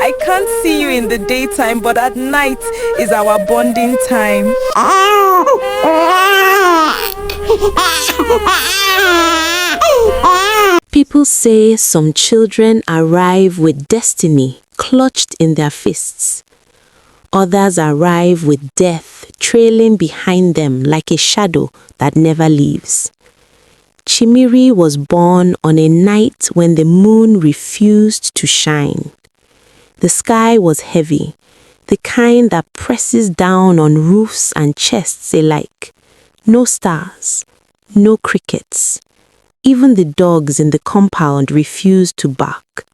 I can't see you in the daytime, but at night is our bonding time. People say some children arrive with destiny clutched in their fists. Others arrive with death trailing behind them like a shadow that never leaves. Chimiri was born on a night when the moon refused to shine. The sky was heavy, the kind that presses down on roofs and chests alike. No stars, no crickets. Even the dogs in the compound refused to bark.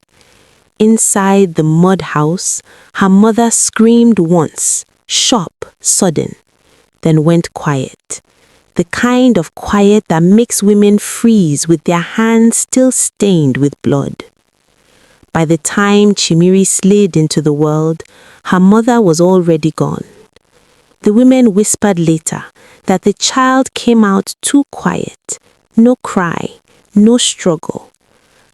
Inside the mud house, her mother screamed once, sharp, sudden, then went quiet. The kind of quiet that makes women freeze with their hands still stained with blood. By the time Chimiri slid into the world, her mother was already gone. The women whispered later that the child came out too quiet, no cry, no struggle.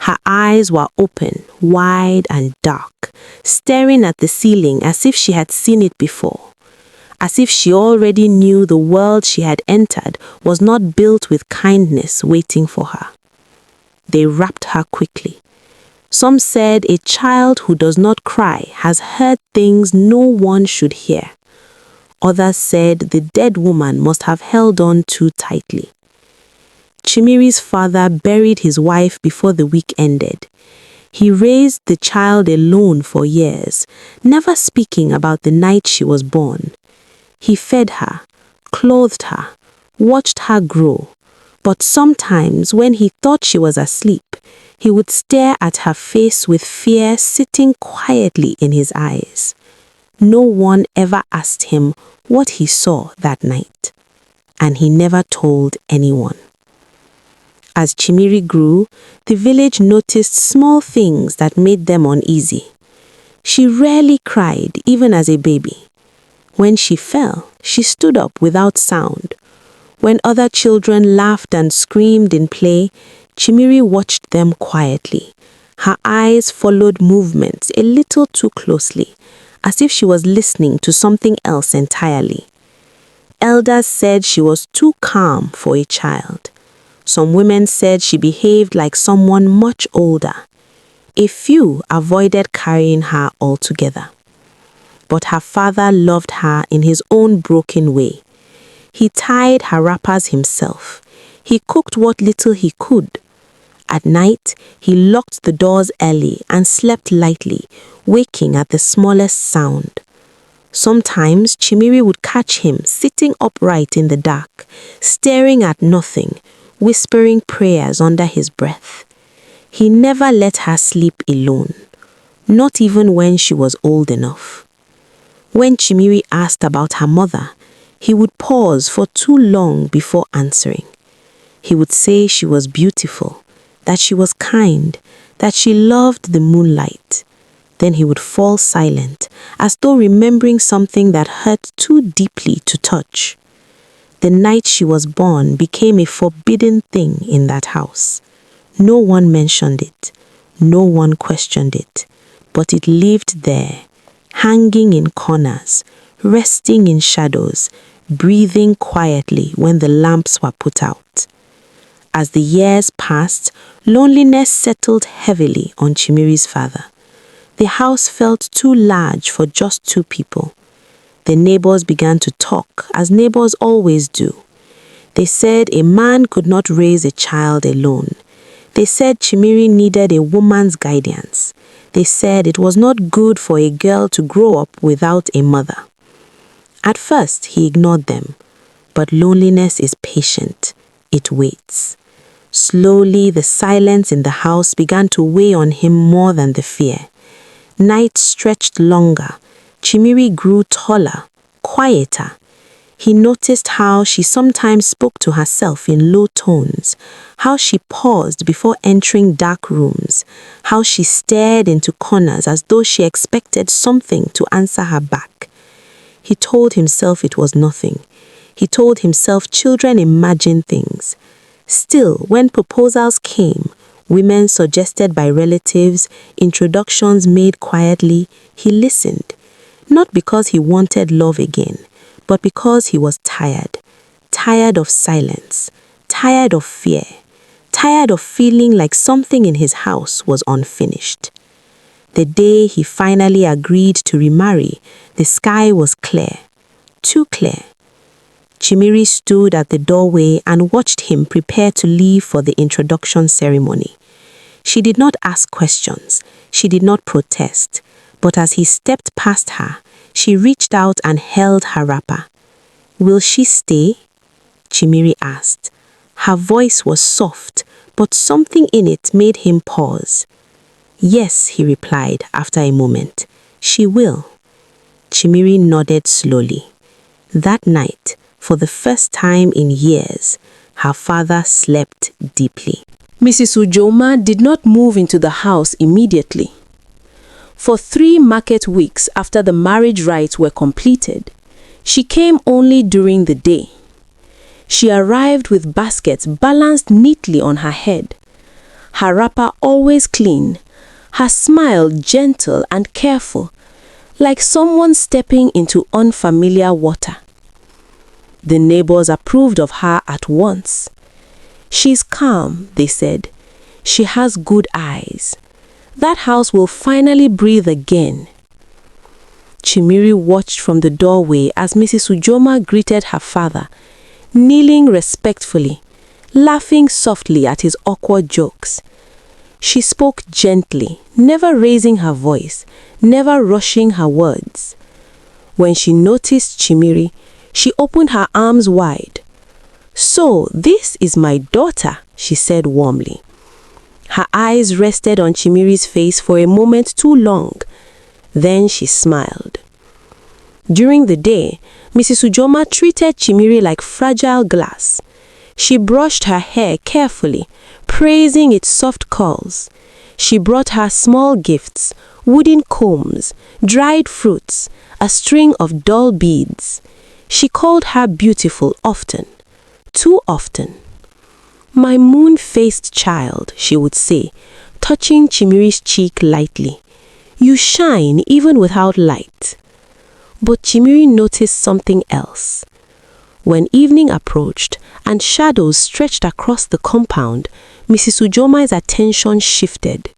Her eyes were open, wide and dark, staring at the ceiling as if she had seen it before, as if she already knew the world she had entered was not built with kindness waiting for her. They wrapped her quickly. Some said a child who does not cry has heard things no one should hear. Others said the dead woman must have held on too tightly. Chimiri's father buried his wife before the week ended. He raised the child alone for years, never speaking about the night she was born. He fed her, clothed her, watched her grow. But sometimes when he thought she was asleep, he would stare at her face with fear sitting quietly in his eyes. No one ever asked him what he saw that night, and he never told anyone. As Chimiri grew, the village noticed small things that made them uneasy. She rarely cried, even as a baby. When she fell, she stood up without sound. When other children laughed and screamed in play, Chimiri watched them quietly. Her eyes followed movements a little too closely, as if she was listening to something else entirely. Elders said she was too calm for a child. Some women said she behaved like someone much older. A few avoided carrying her altogether. But her father loved her in his own broken way. He tied her wrappers himself. He cooked what little he could. At night, he locked the doors early and slept lightly, waking at the smallest sound. Sometimes Chimiri would catch him sitting upright in the dark, staring at nothing, whispering prayers under his breath. He never let her sleep alone, not even when she was old enough. When Chimiri asked about her mother, he would pause for too long before answering. He would say she was beautiful, that she was kind, that she loved the moonlight. Then he would fall silent, as though remembering something that hurt too deeply to touch. The night she was born became a forbidden thing in that house. No one mentioned it, no one questioned it, but it lived there, hanging in corners, resting in shadows, breathing quietly when the lamps were put out. As the years passed, loneliness settled heavily on Chimiri's father. The house felt too large for just two people. The neighbors began to talk, as neighbors always do. They said a man could not raise a child alone. They said Chimiri needed a woman's guidance. They said it was not good for a girl to grow up without a mother. At first, he ignored them. But loneliness is patient. It waits. Slowly, the silence in the house began to weigh on him more than the fear. Nights stretched longer. Chimiri grew taller, quieter. He noticed how she sometimes spoke to herself in low tones, how she paused before entering dark rooms, how she stared into corners as though she expected something to answer her back. He told himself it was nothing. He told himself children imagine things. Still, when proposals came, Women suggested by relatives, introductions made quietly, he listened. Not because he wanted love again, but because he was tired. Tired of silence, tired of fear, tired of feeling like something in his house was unfinished. The day he finally agreed to remarry, the sky was clear, too clear. Chimiri stood at the doorway and watched him prepare to leave for the introduction ceremony. She did not ask questions, she did not protest, but as he stepped past her, she reached out and held her wrapper. "Will she stay?" Chimiri asked. Her voice was soft, but something in it made him pause. "Yes," he replied after a moment. "She will." Chimiri nodded slowly. That night, for the first time in years, her father slept deeply. Mrs. Ujoma did not move into the house immediately. For 3 market weeks after the marriage rites were completed, she came only during the day. She arrived with baskets balanced neatly on her head, her wrapper always clean, her smile gentle and careful, like someone stepping into unfamiliar water. The neighbors approved of her at once. "She's calm," they said. "She has good eyes. That house will finally breathe again." Chimiri watched from the doorway as Mrs. Ujoma greeted her father, kneeling respectfully, laughing softly at his awkward jokes. She spoke gently, never raising her voice, never rushing her words. When she noticed Chimiri, she opened her arms wide. "So, this is my daughter," she said warmly. Her eyes rested on Chimiri's face for a moment too long. Then she smiled. During the day, Mrs. Ujoma treated Chimiri like fragile glass. She brushed her hair carefully, praising its soft curls. She brought her small gifts, wooden combs, dried fruits, a string of dull beads. She called her beautiful often, too often. "My moon-faced child," she would say, touching Chimiri's cheek lightly. "You shine even without light." But Chimiri noticed something else. When evening approached and shadows stretched across the compound, Mrs. Ujoma's attention shifted.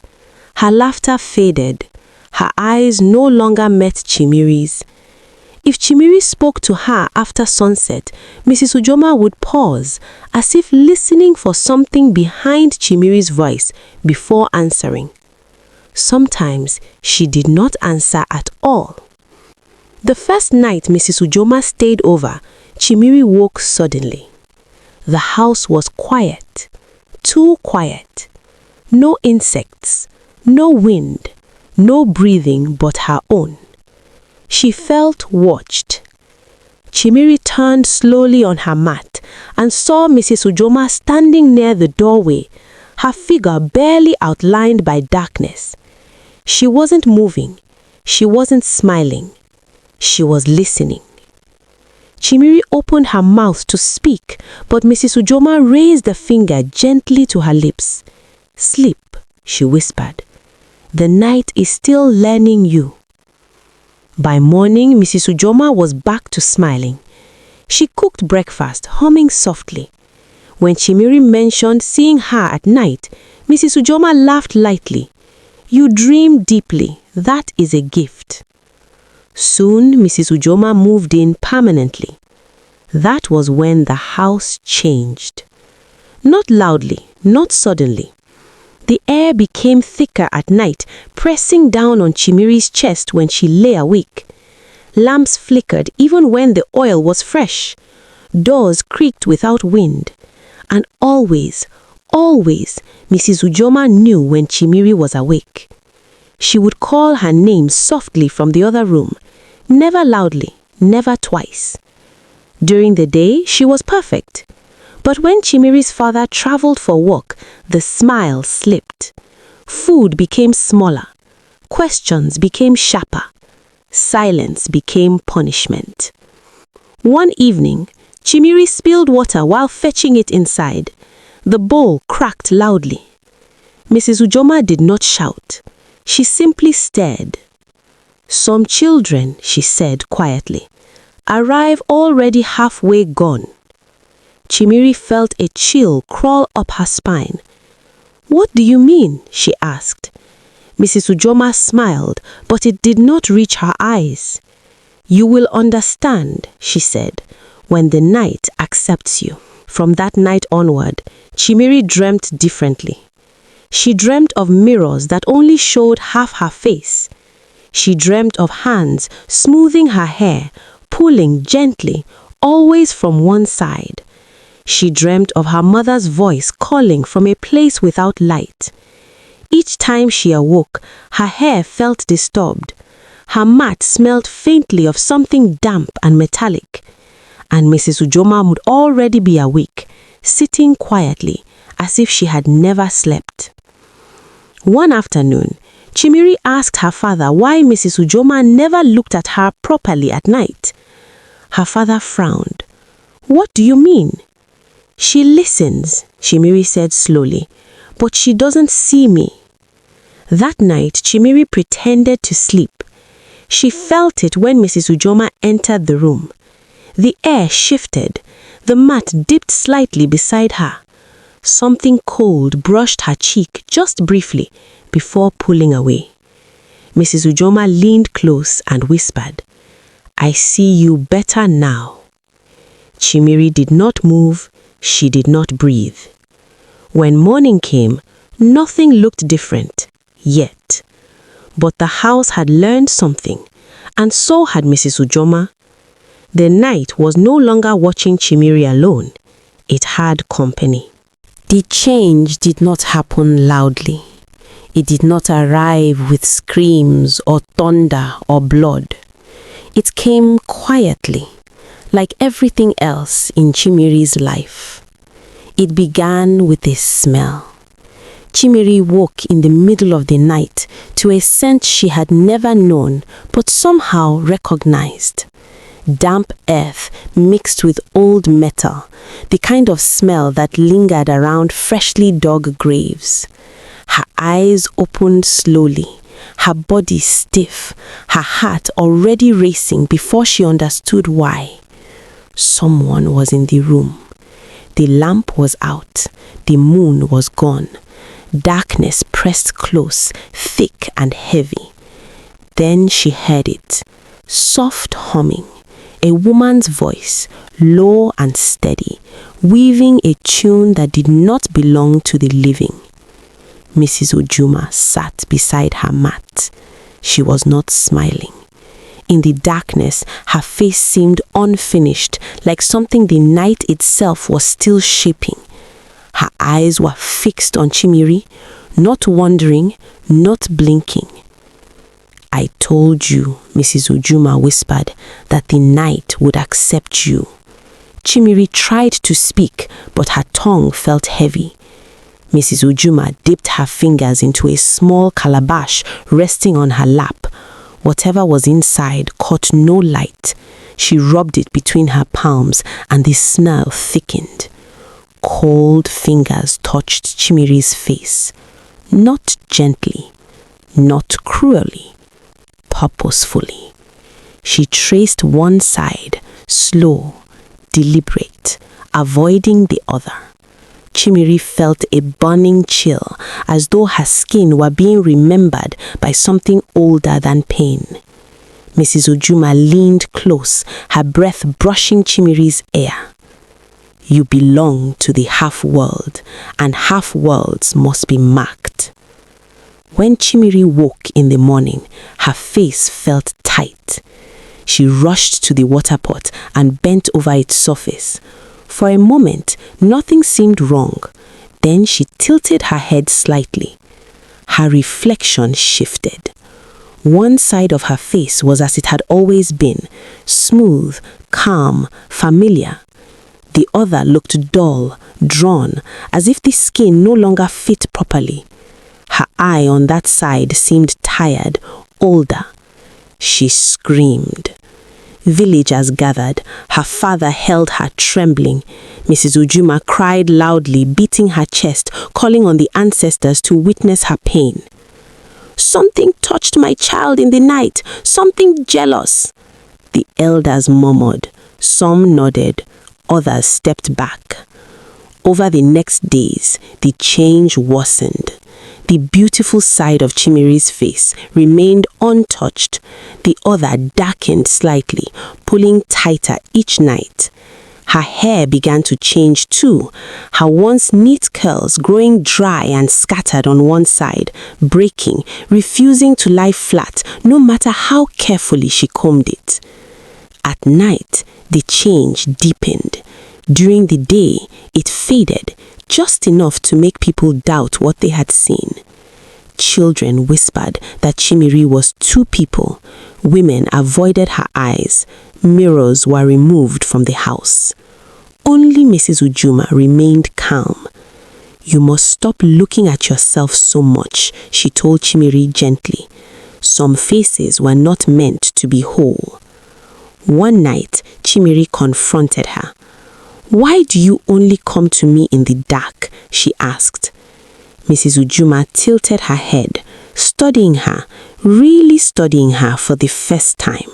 Her laughter faded. Her eyes no longer met Chimiri's. If Chimiri spoke to her after sunset, Mrs. Ujoma would pause, as if listening for something behind Chimiri's voice before answering. Sometimes she did not answer at all. The first night Mrs. Ujoma stayed over, Chimiri woke suddenly. The house was quiet, too quiet. No insects, no wind, no breathing but her own. She felt watched. Chimiri turned slowly on her mat and saw Mrs. Ujoma standing near the doorway, her figure barely outlined by darkness. She wasn't moving. She wasn't smiling. She was listening. Chimiri opened her mouth to speak, but Mrs. Ujoma raised a finger gently to her lips. "Sleep," she whispered. "The night is still learning you." By morning, Mrs. Ujoma was back to smiling. She cooked breakfast, humming softly. When Chimiri mentioned seeing her at night, Mrs. Ujoma laughed lightly. "You dream deeply. That is a gift." Soon, Mrs. Ujoma moved in permanently. That was when the house changed. Not loudly, not suddenly. The air became thicker at night, pressing down on Chimiri's chest when she lay awake. Lamps flickered even when the oil was fresh. Doors creaked without wind. And always, always, Mrs. Ujoma knew when Chimiri was awake. She would call her name softly from the other room, never loudly, never twice. During the day, she was perfect. But when Chimiri's father traveled for work, the smile slipped. Food became smaller. Questions became sharper. Silence became punishment. One evening, Chimiri spilled water while fetching it inside. The bowl cracked loudly. Mrs. Ujoma did not shout. She simply stared. "Some children," she said quietly, "arrive already halfway gone." Chimiri felt a chill crawl up her spine. "What do you mean?" she asked. Mrs. Ujoma smiled, but it did not reach her eyes. "You will understand," she said, "when the night accepts you." From that night onward, Chimiri dreamt differently. She dreamt of mirrors that only showed half her face. She dreamt of hands smoothing her hair, pulling gently, always from one side. She dreamt of her mother's voice calling from a place without light. Each time she awoke, her hair felt disturbed. Her mat smelled faintly of something damp and metallic. And Mrs. Ujoma would already be awake, sitting quietly, as if she had never slept. One afternoon, Chimiri asked her father why Mrs. Ujoma never looked at her properly at night. Her father frowned. "What do you mean?" "She listens," Chimiri said slowly, "but she doesn't see me." That night, Chimiri pretended to sleep. She felt it when Mrs. Ujoma entered the room. The air shifted. The mat dipped slightly beside her. Something cold brushed her cheek just briefly before pulling away. Mrs. Ujoma leaned close and whispered, "I see you better now." Chimiri did not move. She did not breathe. When morning came, nothing looked different, yet. But the house had learned something, and so had Mrs. Ujoma. The night was no longer watching Chimiri alone. It had company. The change did not happen loudly. It did not arrive with screams or thunder or blood. It came quietly, like everything else in Chimiri's life. It began with a smell. Chimiri woke in the middle of the night to a scent she had never known but somehow recognized. Damp earth mixed with old metal, the kind of smell that lingered around freshly dug graves. Her eyes opened slowly, her body stiff, her heart already racing before she understood why. Someone was in the room. The lamp was out, the moon was gone. Darkness pressed close, thick and heavy. Then she heard it, soft humming. A woman's voice, low and steady, weaving a tune that did not belong to the living. Mrs. Ujoma sat beside her mat. She was not smiling. In the darkness, her face seemed unfinished, like something the night itself was still shaping. Her eyes were fixed on Chimiri, not wandering, not blinking. "I told you," Mrs. Ujoma whispered, "that the night would accept you." Chimiri tried to speak, but her tongue felt heavy. Mrs. Ujoma dipped her fingers into a small calabash resting on her lap. Whatever was inside caught no light. She rubbed it between her palms and the smell thickened. Cold fingers touched Chimiri's face. Not gently, not cruelly, purposefully. She traced one side, slow, deliberate, avoiding the other. Chimiri felt a burning chill, as though her skin were being remembered by something older than pain. Mrs. Ujoma leaned close, her breath brushing Chimiri's ear. "You belong to the half-world, and half-worlds must be marked." When Chimiri woke in the morning, her face felt tight. She rushed to the water pot and bent over its surface. For a moment, nothing seemed wrong. Then she tilted her head slightly. Her reflection shifted. One side of her face was as it had always been, smooth, calm, familiar. The other looked dull, drawn, as if the skin no longer fit properly. Her eye on that side seemed tired, older. She screamed. Villagers gathered. Her father held her trembling. Mrs. Ujuma cried loudly, beating her chest, calling on the ancestors to witness her pain. "Something touched my child in the night, something jealous," the elders murmured. Some nodded, others stepped back. Over the next days, the change worsened. The beautiful side of Chimiri's face remained untouched. The other darkened slightly, pulling tighter each night. Her hair began to change too, her once neat curls growing dry and scattered on one side, breaking, refusing to lie flat no matter how carefully she combed it. At night, the change deepened. During the day, it faded, just enough to make people doubt what they had seen. Children whispered that Chimiri was two people. Women avoided her eyes. Mirrors were removed from the house. Only Mrs. Ujuma remained calm. "You must stop looking at yourself so much," she told Chimiri gently. Some faces were not meant to be whole. One night, Chimiri confronted her. "Why do you only come to me in the dark?" she asked. Mrs. Ujuma tilted her head, studying her, really studying her for the first time.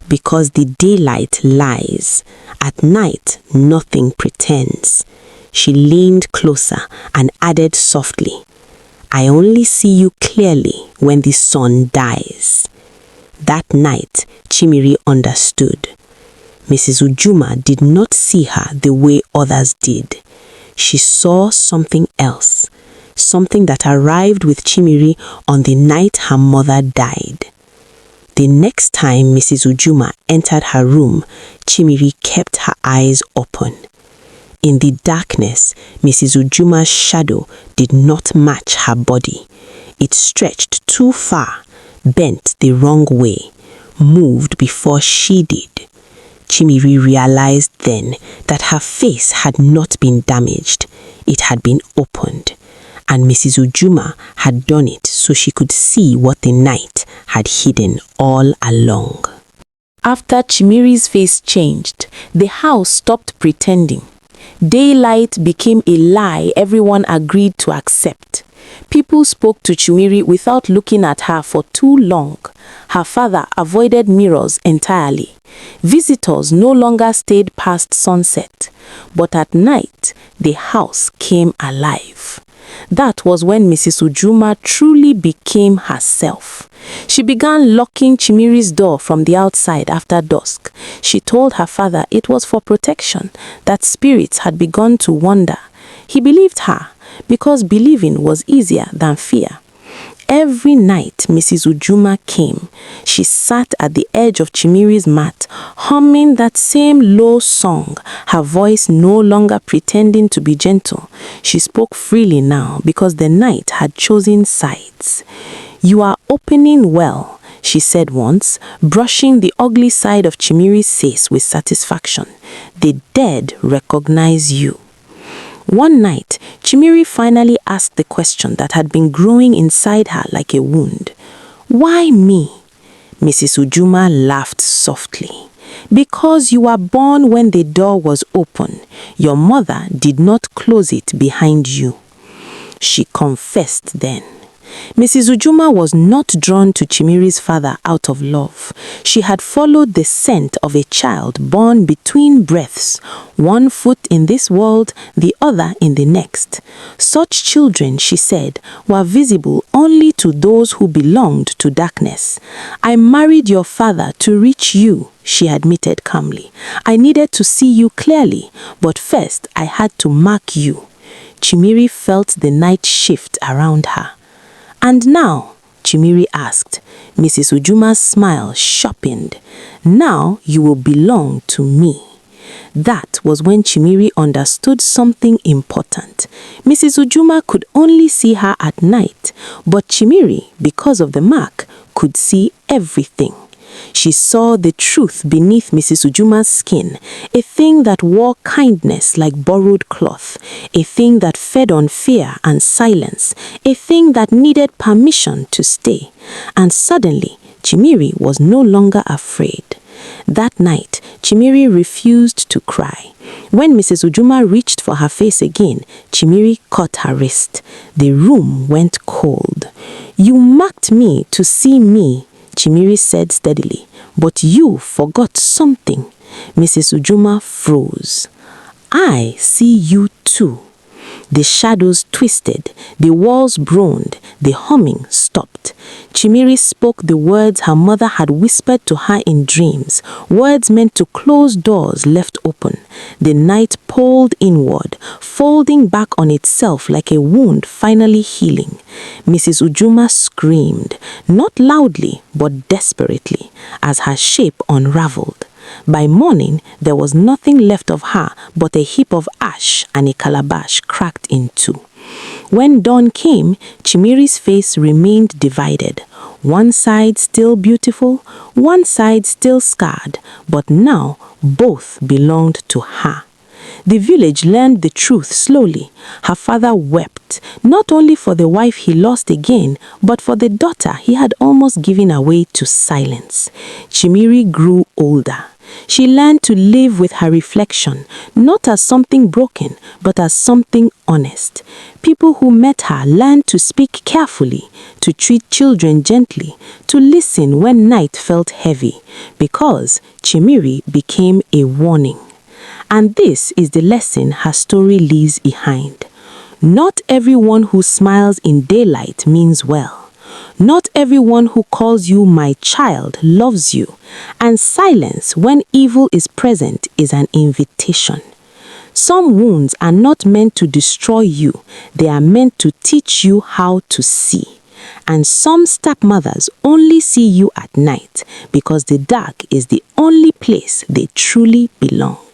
"Because the daylight lies. At night, nothing pretends." She leaned closer and added softly, "I only see you clearly when the sun dies." That night, Chimiri understood. Mrs. Ujuma did not see her the way others did. She saw something else, something that arrived with Chimiri on the night her mother died. The next time Mrs. Ujuma entered her room, Chimiri kept her eyes open. In the darkness, Mrs. Ujuma's shadow did not match her body. It stretched too far, bent the wrong way, moved before she did. Chimiri realized then that her face had not been damaged. It had been opened. And Mrs. Ujuma had done it so she could see what the night had hidden all along. After Chimiri's face changed, the house stopped pretending. Daylight became a lie everyone agreed to accept. People spoke to Chimiri without looking at her for too long. Her father avoided mirrors entirely. Visitors no longer stayed past sunset. But at night, the house came alive. That was when Mrs. Ujuma truly became herself. She began locking Chimiri's door from the outside after dusk. She told her father it was for protection, that spirits had begun to wander. He believed her, because believing was easier than fear. Every night Mrs. Ujuma came, she sat at the edge of Chimiri's mat, humming that same low song, her voice no longer pretending to be gentle. She spoke freely now because the night had chosen sides. "You are opening well," she said once, brushing the ugly side of Chimiri's face with satisfaction. "The dead recognize you." One night, Chimiri finally asked the question that had been growing inside her like a wound. "Why me?" Mrs. Ujuma laughed softly. "Because you were born when the door was open. Your mother did not close it behind you." She confessed then. Mrs. Ujuma was not drawn to Chimiri's father out of love. She had followed the scent of a child born between breaths, one foot in this world, the other in the next. Such children, she said, were visible only to those who belonged to darkness. "I married your father to reach you," she admitted calmly. "I needed to see you clearly, but first I had to mark you." Chimiri felt the night shift around her. "And now?" Chimiri asked. Mrs. Ujuma's smile sharpened. "Now you will belong to me." That was when Chimiri understood something important. Mrs. Ujuma could only see her at night, but Chimiri, because of the mark, could see everything. She saw the truth beneath Mrs. Ujuma's skin, a thing that wore kindness like borrowed cloth, a thing that fed on fear and silence, a thing that needed permission to stay. And suddenly, Chimiri was no longer afraid. That night, Chimiri refused to cry. When Mrs. Ujuma reached for her face again, Chimiri caught her wrist. The room went cold. "You marked me to see me," Chimiri said steadily, "but you forgot something." Mrs. Ujuma froze. "I see you too." The shadows twisted, the walls groaned, the humming stopped. Chimiri spoke the words her mother had whispered to her in dreams, words meant to close doors left open. The night pulled inward, folding back on itself like a wound finally healing. Mrs. Ujuma screamed, not loudly but desperately, as her shape unraveled. By morning, there was nothing left of her but a heap of ash and a calabash cracked in two. When dawn came, Chimiri's face remained divided. One side still beautiful, one side still scarred, but now both belonged to her. The village learned the truth slowly. Her father wept, not only for the wife he lost again, but for the daughter he had almost given away to silence. Chimiri grew older. She learned to live with her reflection, not as something broken, but as something honest. People who met her learned to speak carefully, to treat children gently, to listen when night felt heavy, because Chimiri became a warning. And this is the lesson her story leaves behind. Not everyone who smiles in daylight means well. Not everyone who calls you my child loves you, and silence when evil is present is an invitation. Some wounds are not meant to destroy you, they are meant to teach you how to see. And some stepmothers only see you at night because the dark is the only place they truly belong.